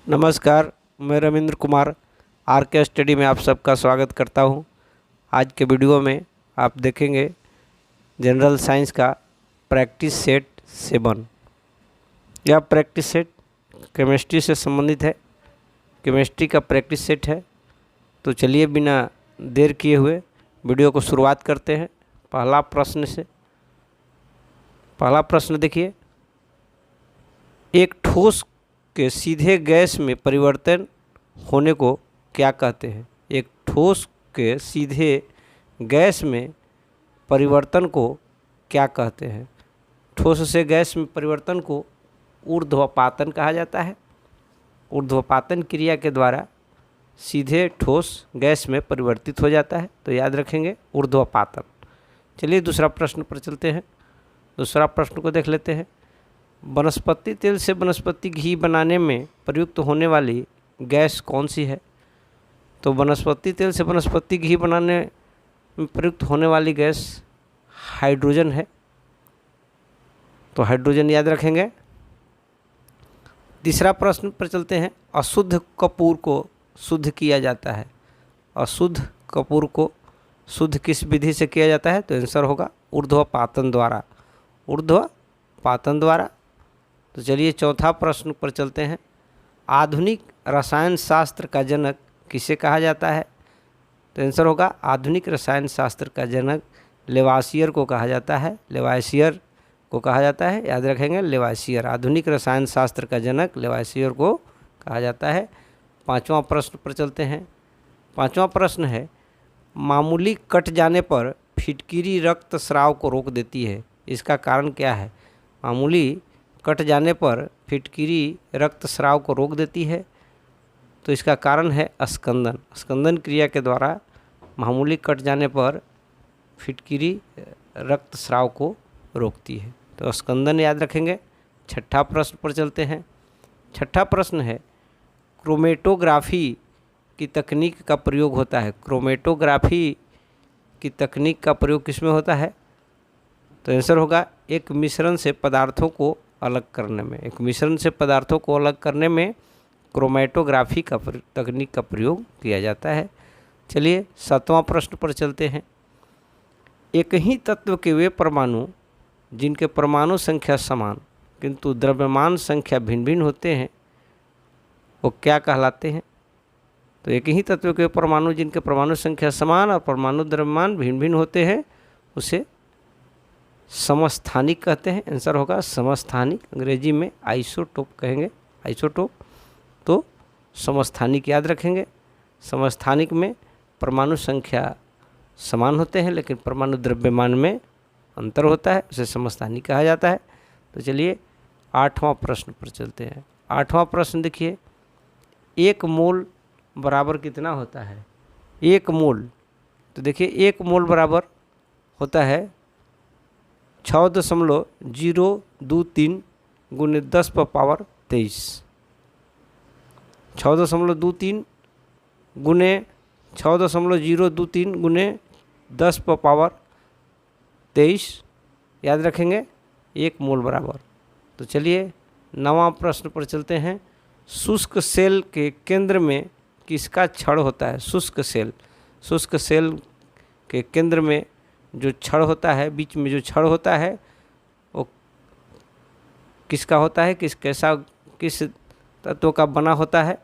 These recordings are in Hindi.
नमस्कार, मैं रविंद्र कुमार आर के स्टडी में आप सबका स्वागत करता हूं। आज के वीडियो में आप देखेंगे जनरल साइंस का प्रैक्टिस सेट 7। यह प्रैक्टिस सेट केमिस्ट्री से संबंधित है, केमिस्ट्री का प्रैक्टिस सेट है। तो चलिए बिना देर किए हुए वीडियो को शुरुआत करते हैं पहला प्रश्न से। पहला प्रश्न देखिए, एक ठोस के सीधे गैस में परिवर्तन होने को क्या कहते हैं? एक ठोस के सीधे गैस में परिवर्तन को क्या कहते हैं? ठोस से गैस में परिवर्तन को ऊर्ध्वपातन कहा जाता है। ऊर्ध्वपातन क्रिया के द्वारा सीधे ठोस गैस में परिवर्तित हो जाता है, तो याद रखेंगे ऊर्ध्वपातन। चलिए दूसरा प्रश्न पर चलते हैं। दूसरा प्रश्न को देख लेते हैं। वनस्पति तेल से वनस्पति घी बनाने में प्रयुक्त होने वाली गैस कौन सी है? तो वनस्पति तेल से वनस्पति घी बनाने में प्रयुक्त होने वाली गैस हाइड्रोजन है, तो हाइड्रोजन याद रखेंगे। तीसरा प्रश्न पर चलते हैं। अशुद्ध कपूर को शुद्ध किया जाता है। अशुद्ध कपूर को शुद्ध किस विधि से किया जाता है? तो आंसर होगा ऊर्ध्वपातन द्वारा। ऊर्ध्वपातन द्वारा। तो चलिए चौथा प्रश्न पर चलते हैं। आधुनिक रसायन शास्त्र का जनक किसे कहा जाता है? तो आंसर होगा आधुनिक रसायन शास्त्र का जनक लेवासियर को कहा जाता है। लेवासियर को कहा जाता है, याद रखेंगे लेवासियर। आधुनिक रसायन शास्त्र का जनक लेवासियर को कहा जाता है। पांचवा प्रश्न पर चलते हैं। पांचवा प्रश्न है, मामूली कट जाने पर फिटकीरी रक्त स्राव को रोक देती है, इसका कारण क्या है? मामूली कट जाने पर फिटकीरी रक्त स्राव को रोक देती है, तो इसका कारण है स्कंदन। स्कंदन क्रिया के द्वारा मामूली कट जाने पर फिटकीरी रक्त स्राव को रोकती है, तो स्कंदन याद रखेंगे। छठा प्रश्न पर चलते हैं। छठा प्रश्न है, क्रोमेटोग्राफी की तकनीक का प्रयोग होता है। क्रोमेटोग्राफी की तकनीक का प्रयोग किसमें होता है? तो आंसर होगा एक मिश्रण से पदार्थों को अलग करने में। एक मिश्रण से पदार्थों को अलग करने में क्रोमेटोग्राफी का तकनीक का प्रयोग किया जाता है। चलिए सातवां प्रश्न पर चलते हैं। एक ही तत्व के वे परमाणु जिनके परमाणु संख्या समान किंतु द्रव्यमान संख्या भिन्न भिन्न होते हैं, वो क्या कहलाते हैं? तो एक ही तत्व के परमाणु जिनके परमाणु संख्या समान और परमाणु द्रव्यमान भिन्न भिन्न होते हैं, उसे समस्थानिक कहते हैं। आंसर होगा समस्थानिक। अंग्रेजी में आइसोटोप कहेंगे, आइसोटोप। तो समस्थानिक याद रखेंगे। समस्थानिक में परमाणु संख्या समान होते हैं लेकिन परमाणु द्रव्यमान में अंतर होता है, उसे समस्थानिक कहा जाता है। तो चलिए आठवां प्रश्न पर चलते हैं। आठवां प्रश्न देखिए, एक मोल बराबर कितना होता है? एक मोल, तो देखिए एक मोल बराबर होता है 6.023 गुने 10⁻23। 6.23 गुने 6.023 गुने 10⁻23 याद रखेंगे, एक मोल बराबर। तो चलिए नवां प्रश्न पर चलते हैं। शुष्क सेल के केंद्र में किसका छड़ होता है? शुष्क सेल, शुष्क सेल के केंद्र में जो छड़ होता है, बीच में जो छड़ होता है, वो किसका होता है? किस तत्व का बना होता है?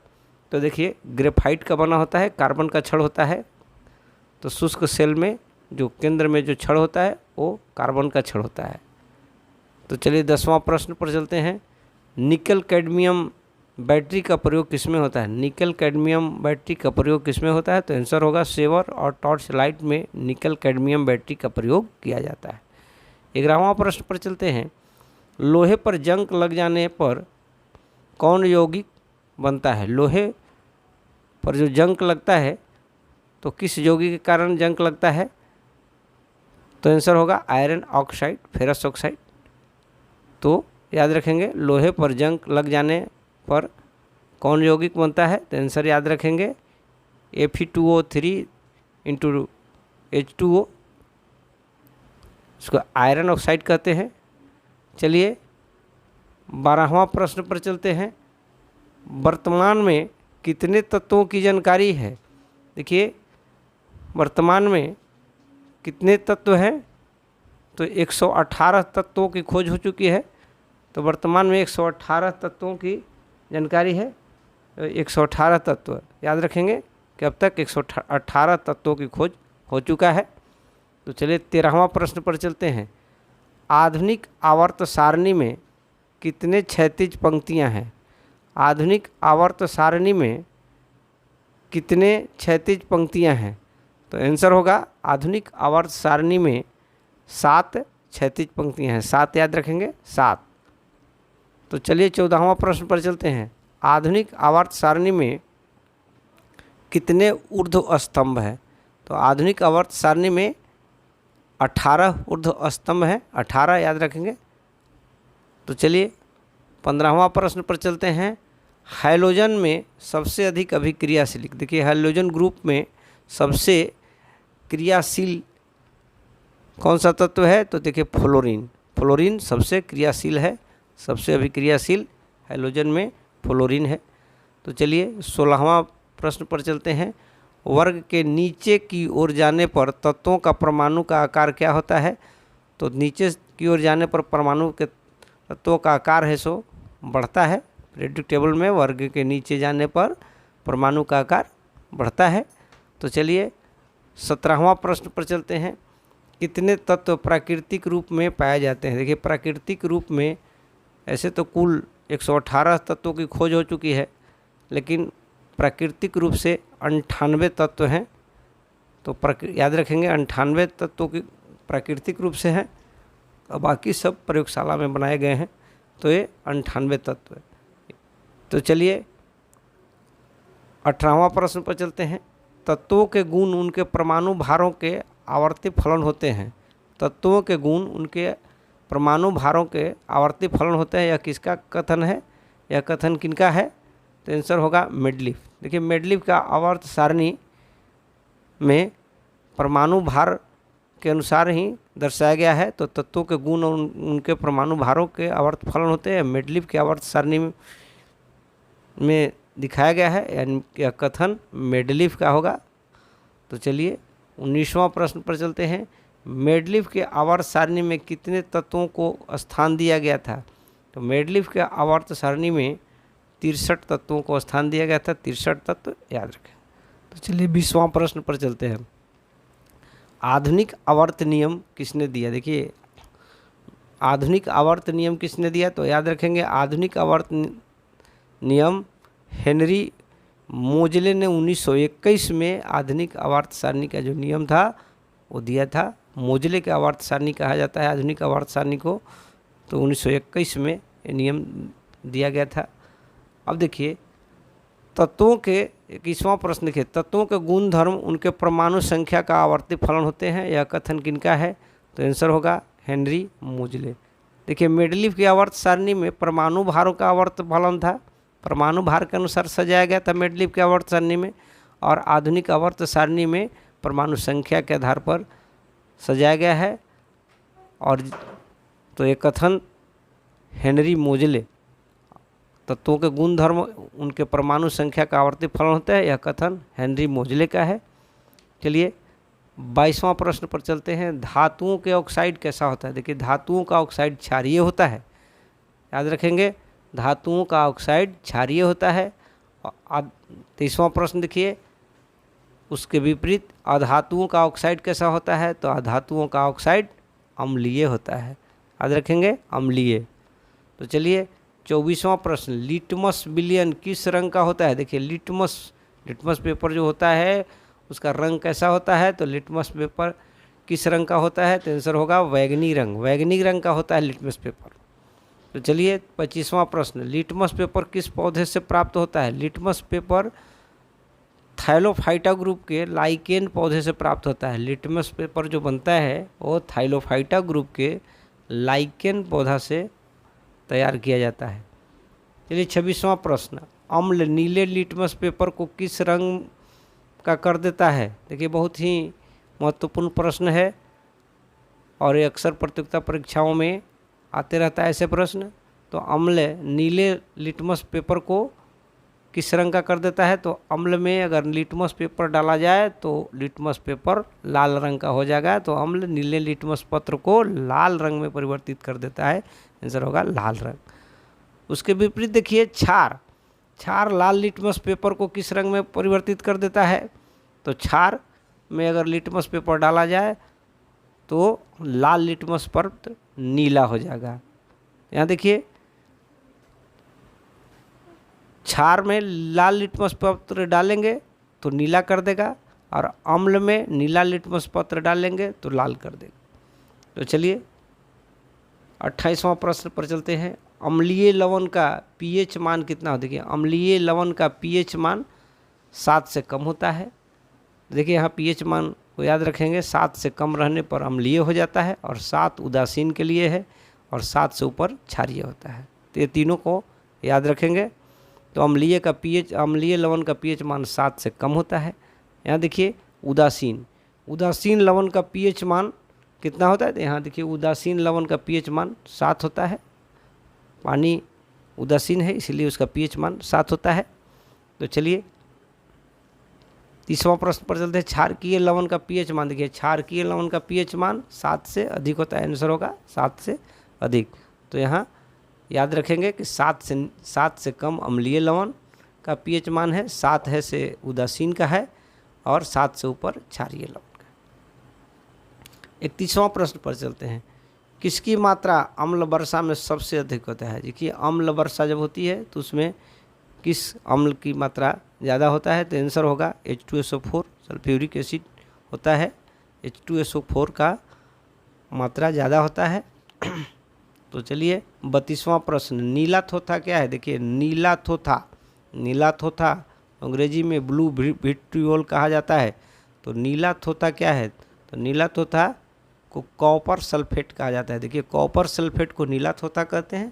तो देखिए ग्रेफाइट का बना होता है, कार्बन का छड़ होता है। तो शुष्क सेल में जो केंद्र में जो छड़ होता है वो कार्बन का छड़ होता है। तो चलिए 10वां प्रश्न पर चलते हैं। निकल कैडमियम बैटरी का प्रयोग किसमें होता है? निकल कैडमियम बैटरी का प्रयोग किसमें होता है? तो आंसर होगा सेवर और टॉर्च लाइट में निकल कैडमियम बैटरी का प्रयोग किया जाता है। 11वां प्रश्न पर चलते हैं। लोहे पर जंग लग जाने पर कौन यौगिक बनता है? लोहे पर जो जंग लगता है तो किस यौगिक के कारण जंग लगता है? तो आंसर होगा आयरन ऑक्साइड, फेरस ऑक्साइड। तो याद रखेंगे लोहे पर जंग लग जाने पर कौन यौगिक बनता है? तो आंसर याद रखेंगे Fe2O3 × H2O, इसको आयरन ऑक्साइड कहते हैं। चलिए 12वां प्रश्न पर चलते हैं। वर्तमान में कितने तत्वों की जानकारी है। देखिए वर्तमान में कितने तत्व हैं, तो 118 तत्वों की खोज हो चुकी है। तो वर्तमान में 118 तत्वों की जानकारी है। 118 तत्व याद रखेंगे कि अब तक 118 तत्वों की खोज हो चुका है। तो चलिए 13वां प्रश्न पर चलते हैं। आधुनिक आवर्त सारणी में कितने क्षैतिज पंक्तियां हैं। आधुनिक आवर्त सारणी में कितने क्षैतिज पंक्तियां हैं। तो आंसर होगा आधुनिक आवर्त सारणी में 7 क्षैतिज पंक्तियां हैं। 7 याद रखेंगे, 7। तो चलिए 14वां प्रश्न पर चलते हैं। आधुनिक आवर्त सारणी में कितने ऊर्ध्व स्तंभ हैं। तो आधुनिक आवर्त सारणी में 18 ऊर्ध्व स्तंभ हैं, 18 याद रखेंगे। तो चलिए 15वां प्रश्न पर चलते हैं। हैलोजन में सबसे अधिक अभिक्रियाशील, देखिए हैलोजन ग्रुप में सबसे क्रियाशील कौन सा तत्व है। तो देखिए फ्लोरीन। फ्लोरीन सबसे क्रियाशील है, सबसे अभिक्रियाशील हैलोजन में फ्लोरीन है। तो चलिए 16वां प्रश्न पर चलते हैं। वर्ग के नीचे की ओर जाने पर तत्वों का परमाणु का आकार क्या होता है। तो नीचे की ओर जाने पर परमाणु के तत्वों का आकार है सो बढ़ता है। पीरियोडिक टेबल में वर्ग के नीचे जाने पर परमाणु का आकार बढ़ता है। तो चलिए 17वां प्रश्न पर चलते हैं। कितने तत्व प्राकृतिक रूप में पाए जाते हैं। देखिए प्राकृतिक रूप में ऐसे तो कुल 118 तत्वों की खोज हो चुकी है, लेकिन प्राकृतिक रूप से 98 तत्व हैं। तो याद रखेंगे 98 तत्वों की प्राकृतिक रूप से हैं और बाकी सब प्रयोगशाला में बनाए गए हैं। तो ये 98 तत्व है। तो चलिए 18वां प्रश्न पर चलते हैं। तत्वों के गुण उनके परमाणु भारों के आवर्ती फलन होते हैं। तत्वों के गुण उनके परमाणु भारों के आवर्ती फलन होते हैं। यह किसका कथन है, यह कथन किनका है। तो आंसर होगा मेंडलीफ। देखिए मेंडलीफ का आवर्त सारणी में परमाणु भार के अनुसार ही दर्शाया गया है। तो तत्वों के गुण और उनके परमाणु भारों के आवर्त फलन होते हैं, मेंडलीफ के आवर्त सारणी में दिखाया गया है, यानी यह कथन मेंडलीफ का होगा। तो चलिए 19वां प्रश्न पर चलते हैं। मेंडलीफ के आवर्त सारणी में कितने तत्वों को स्थान दिया गया था। तो मेंडलीफ के आवर्त सारणी में 63 तत्वों को स्थान दिया गया था। 63 तत्व याद रखें। तो चलिए 20वां प्रश्न पर चलते हैं। आधुनिक आवर्त नियम किसने दिया। देखिए आधुनिक आवर्त नियम किसने दिया। तो याद रखेंगे आधुनिक आवर्त नियम हेनरी मोजले ने 1921 में आधुनिक आवर्त सारणी का जो नियम था वो दिया था। मोजले के आवर्त सारणी कहा जाता है आधुनिक आवर्त सारणी को। तो 1921 में ये नियम दिया गया था। अब देखिए तत्वों के 21वां प्रश्न देखिए। तत्वों के गुण धर्म उनके परमाणु संख्या का आवर्ती फलन होते हैं। यह कथन किनका है। तो आंसर होगा हेनरी मोजले। देखिए मेंडलीफ की आवर्त सारणी में परमाणु भारों का आवर्त फलन था, परमाणु भार के अनुसार सजाया गया था मेंडलीफ की आवर्त सारणी में। और आधुनिक आवर्त सारणी में परमाणु संख्या के आधार पर सजाया गया है। और तो ये कथन हेनरी मोजले, तत्वों के गुण धर्म उनके परमाणु संख्या का आवर्ती फलन होता है, यह कथन हेनरी मोजले का है। चलिए 22वां प्रश्न पर चलते हैं। धातुओं के ऑक्साइड कैसा होता है। देखिए धातुओं का ऑक्साइड क्षारीय होता है। याद रखेंगे धातुओं का ऑक्साइड क्षारीय होता है। 23वां प्रश्न देखिए उसके विपरीत अधातुओं का ऑक्साइड कैसा होता है। तो अधातुओं का ऑक्साइड अम्लीय होता है। याद रखेंगे अम्लीय। तो चलिए 24वां प्रश्न। लिटमस विलयन किस रंग का होता है। देखिए लिटमस पेपर जो होता है उसका रंग कैसा होता है। तो लिटमस पेपर किस रंग का होता है। तो आंसर होगा बैगनी रंग। बैगनी रंग का होता है लिटमस पेपर। तो चलिए 25वां प्रश्न। लिटमस पेपर किस पौधे से प्राप्त होता है। लिटमस पेपर थाइलोफाइटा ग्रुप के लाइकेन पौधे से प्राप्त होता है। लिटमस पेपर जो बनता है वो थाइलोफाइटा ग्रुप के लाइकेन पौधा से तैयार किया जाता है। चलिए 26वां प्रश्न। अम्ल नीले लिटमस पेपर को किस रंग का कर देता है। देखिए बहुत ही महत्वपूर्ण प्रश्न है और ये अक्सर प्रतियोगिता परीक्षाओं में आते रहता है ऐसे प्रश्न। तो अम्ल नीले लिटमस पेपर को किस रंग का कर देता है, तो अम्ल में अगर लिटमस पेपर डाला जाए तो लिटमस पेपर लाल रंग का हो जाएगा, तो अम्ल नीले लिटमस पत्र को लाल रंग में परिवर्तित कर देता है, आंसर होगा लाल रंग। उसके विपरीत देखिए क्षार, क्षार लाल लिटमस पेपर को किस रंग में परिवर्तित कर देता है, तो क्षार में अगर लिटमस पेपर डाला जाए तो लाल लिटमस पत्र नीला हो जाएगा। यहाँ देखिए क्षार में लाल लिटमस पत्र डालेंगे तो नीला कर देगा, और अम्ल में नीला लिटमस पत्र डालेंगे तो लाल कर देगा। तो चलिए 28वां प्रश्न पर चलते हैं। अम्लीय लवण का पीएच मान कितना हो, देखिए अम्लीय लवण का पीएच मान 7 से कम होता है। देखिए यहाँ पीएच मान को याद रखेंगे, 7 से कम रहने पर अम्लीय हो जाता है, और 7 उदासीन के लिए है, और 7 से ऊपर क्षारीय होता है। तो ये तीनों को याद रखेंगे। तो अम्लीय का पीएच, अम्लीय लवण का पीएच मान 7 से कम होता है। यहाँ देखिए उदासीन, उदासीन लवण का पीएच मान कितना होता है, तो यहाँ देखिए उदासीन लवण का पीएच मान 7 होता है। पानी उदासीन है इसलिए उसका पीएच मान 7 होता है। तो चलिए 30वां प्रश्न पर चलते हैं। क्षारकीय लवण का पीएच मान, देखिए क्षारकीय लवण का पीएच मान 7 से अधिक होता है, आंसर होगा 7 से अधिक। तो यहाँ याद रखेंगे कि 7 से कम अम्लीय लवण का पीएच मान है, 7 है से उदासीन का है, और 7 से ऊपर क्षारीय लवण का। 31वां प्रश्न पर चलते हैं। किसकी मात्रा अम्ल वर्षा में सबसे अधिक होता है, देखिए अम्ल वर्षा जब होती है तो उसमें किस अम्ल की मात्रा ज़्यादा होता है, तो आंसर होगा H2SO4 सल्फ्यूरिक एसिड होता है, H2SO4 का मात्रा ज़्यादा होता है। तो चलिए 32वां प्रश्न। नीला थोथा क्या है, देखिए नीला थोथा, नीला थोथा अंग्रेजी में ब्लू विट्रियोल कहा जाता है। तो नीला थोथा क्या है, तो नीला थोथा को कॉपर सल्फेट कहा जाता है। देखिए कॉपर सल्फेट को नीला थोथा कहते हैं।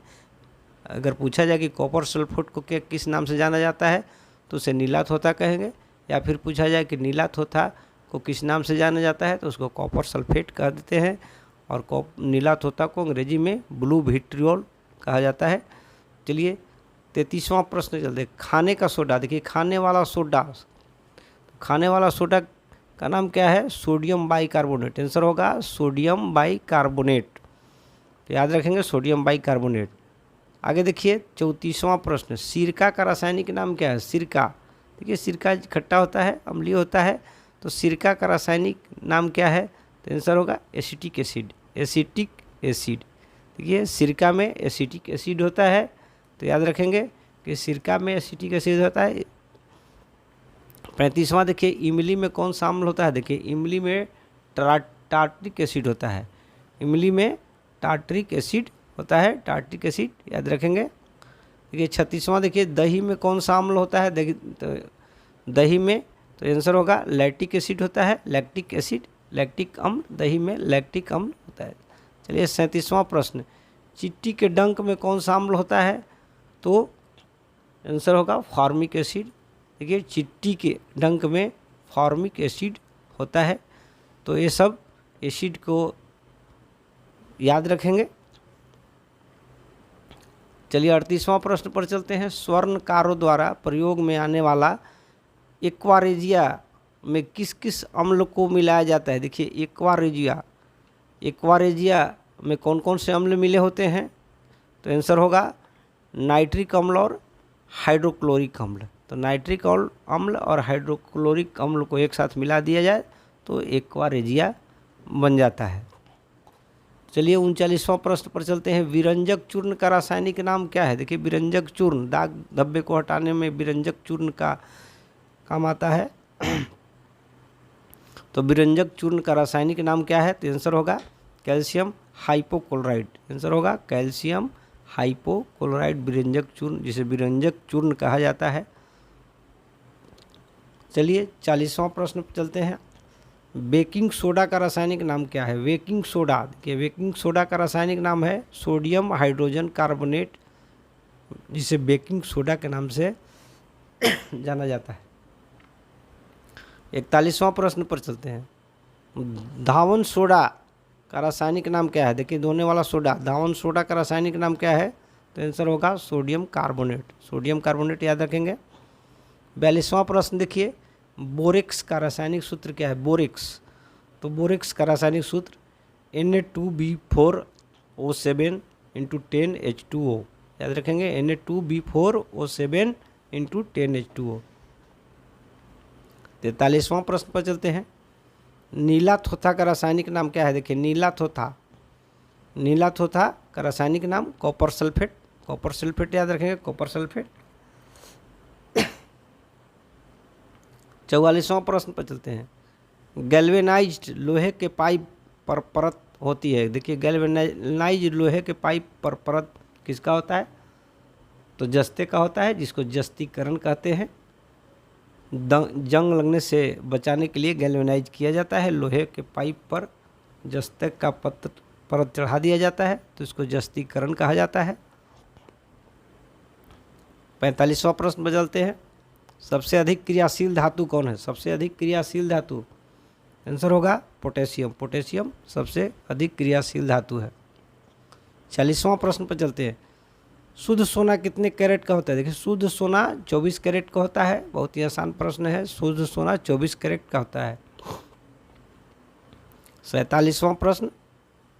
अगर पूछा जाए कि कॉपर सल्फेट को क्या किस नाम से जाना जाता है, तो उसे नीला थोथा कहेंगे, या फिर पूछा जाए कि नीला थोथा को किस नाम से जाना जाता है, तो उसको कॉपर सल्फेट कह देते हैं। और नीला थोथा को अंग्रेजी में ब्लू विट्रियोल कहा जाता है। चलिए 33वां प्रश्न चलते। खाने का सोडा, देखिए खाने वाला सोडा, खाने वाला सोडा का नाम क्या है, सोडियम बाइकार्बोनेट, आंसर होगा सोडियम बाइकार्बोनेट। तो याद रखेंगे सोडियम बाइकार्बोनेट। आगे देखिए 34वां प्रश्न। सिरका का रासायनिक नाम क्या है, सिरका, देखिए सिरका खट्टा होता है, अम्लीय होता है, तो सिरका का रासायनिक नाम क्या है, तो आंसर होगा एसिटिक एसिड, एसिटिक एसिड। देखिए सिरका में एसिटिक एसिड होता है, तो याद रखेंगे कि सिरका में एसिटिक एसिड होता है। 35वां देखिए इमली में कौन सा अम्ल होता है, देखिए इमली में टार्ट्रिक एसिड होता है, इमली में टार्ट्रिक एसिड होता है, टार्ट्रिक एसिड याद रखेंगे। देखिए 36वां देखिए दही में कौन सा अम्ल होता है, तो दही में तो आंसर होगा लैक्टिक एसिड होता है, लैक्टिक एसिड, लैक्टिक अम्ल, दही में लैक्टिक अम्ल होता है। चलिए 37वां प्रश्न। चिट्टी के डंक में कौन सा अम्ल होता है, तो आंसर होगा फॉर्मिक एसिड। देखिए चिट्टी के डंक में फॉर्मिक एसिड होता है। तो ये सब एसिड को याद रखेंगे। चलिए 38वां प्रश्न पर चलते हैं। स्वर्णकारों द्वारा प्रयोग में आने वाला एक्वारेजिया में किस किस अम्ल को मिलाया जाता है, देखिए एक्वारेजिया, एक्वारेजिया में कौन कौन से अम्ल मिले होते हैं, तो आंसर होगा नाइट्रिक अम्ल और हाइड्रोक्लोरिक अम्ल। तो नाइट्रिक अम्ल और हाइड्रोक्लोरिक अम्ल को एक साथ मिला दिया जाए तो एक्वारेजिया बन जाता है। चलिए 39वां प्रश्न पर चलते हैं। विरंजक चूर्ण का रासायनिक नाम क्या है, देखिए विरंजक चूर्ण, दाग धब्बे को हटाने में विरंजक चूर्ण का काम आता है। तो विरंजक चूर्ण का रासायनिक नाम क्या है, तो आंसर होगा कैल्शियम हाइपोक्लोराइड, आंसर होगा कैल्शियम हाइपोक्लोराइड विरंजक चूर्ण, जिसे विरंजक चूर्ण कहा जाता है। चलिए 40वां प्रश्न पर चलते हैं। बेकिंग सोडा का रासायनिक नाम क्या है, बेकिंग सोडा, देखिए बेकिंग सोडा का रासायनिक नाम है सोडियम हाइड्रोजन कार्बोनेट, जिसे बेकिंग सोडा के नाम से जाना जाता है। 41वां प्रश्न पर चलते हैं। धावन सोडा का रासायनिक नाम क्या है, देखिए धोने वाला सोडा, धावन सोडा का रासायनिक नाम क्या है, तो आंसर होगा सोडियम कार्बोनेट, सोडियम कार्बोनेट याद रखेंगे। 42वां प्रश्न देखिए, बोरेक्स का रासायनिक सूत्र क्या है? बोरेक्स, तो बोरेक्स का रासायनिक सूत्र Na2B4O7 × 10H2O, याद रखेंगे Na2B4O7 × 10H2O। 43वां प्रश्न पर चलते हैं, नीला थोथा का रासायनिक नाम क्या है? देखिए नीला थोथा, नीला थोथा का रासायनिक नाम कॉपर सल्फेट, कॉपर सल्फेट याद रखेंगे, कॉपर सल्फेट। 44वां प्रश्न पर चलते हैं, गैल्वेनाइज्ड लोहे के पाइप पर परत होती है। देखिए गैल्वेनाइज्ड लोहे के पाइप पर परत किसका होता है? तो जस्ते का होता है, जिसको जस्तीकरण कहते हैं। जंग लगने से बचाने के लिए गैल्वेनाइज किया जाता है, लोहे के पाइप पर जस्ते का परत चढ़ा दिया जाता है, तो इसको जस्तीकरण कहा जाता है। 45वां प्रश्न बदलते हैं, सबसे अधिक क्रियाशील धातु कौन है? सबसे अधिक क्रियाशील धातु, आंसर होगा पोटेशियम, पोटेशियम सबसे अधिक क्रियाशील धातु है। 40वां प्रश्न पर चलते हैं, शुद्ध सोना कितने कैरेट का होता है? देखिए शुद्ध सोना 24 कैरेट का होता है, बहुत ही आसान प्रश्न है, शुद्ध सोना 24 कैरेट का होता है। 47वां प्रश्न,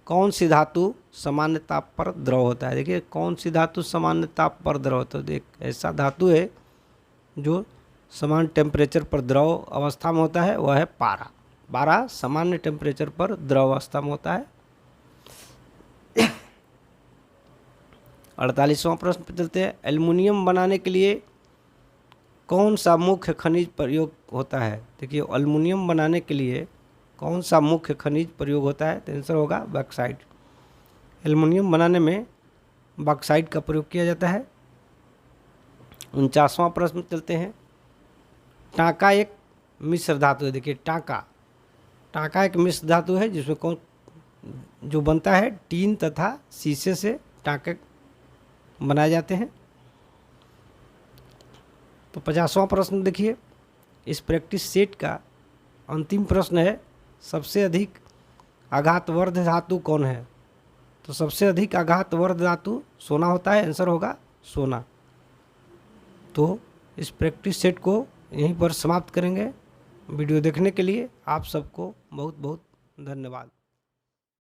कौन सी धातु सामान्य ताप पर द्रव होता है? देखिए कौन सी धातु सामान्य ताप पर द्रव होता है? एक ऐसा धातु है जो समान टेम्परेचर पर द्रव अवस्था में होता है, वह है पारा। पारा सामान्य टेम्परेचर पर द्रव अवस्था में होता है। 48वां प्रश्न पर चलते हैं, एल्युमिनियम बनाने के लिए कौन सा मुख्य खनिज प्रयोग होता है? देखिए एल्युमिनियम बनाने के लिए कौन सा मुख्य खनिज प्रयोग होता है? तो आंसर होगा बॉक्साइट। एल्युमिनियम बनाने में बॉक्साइट का प्रयोग किया जाता है। 49वां प्रश्न चलते हैं, टांका एक मिश्र धातु है। देखिए टांका, टांका एक मिश्र धातु है जिसमें कौन जो बनता है टीन तथा शीशे से टांके बनाए जाते हैं। तो 50वां प्रश्न देखिए, इस प्रैक्टिस सेट का अंतिम प्रश्न है, सबसे अधिक आघातवर्ध धातु कौन है? तो सबसे अधिक आघातवर्ध धातु सोना होता है, आंसर होगा सोना। तो इस प्रैक्टिस सेट को यहीं पर समाप्त करेंगे। वीडियो देखने के लिए आप सबको बहुत बहुत धन्यवाद।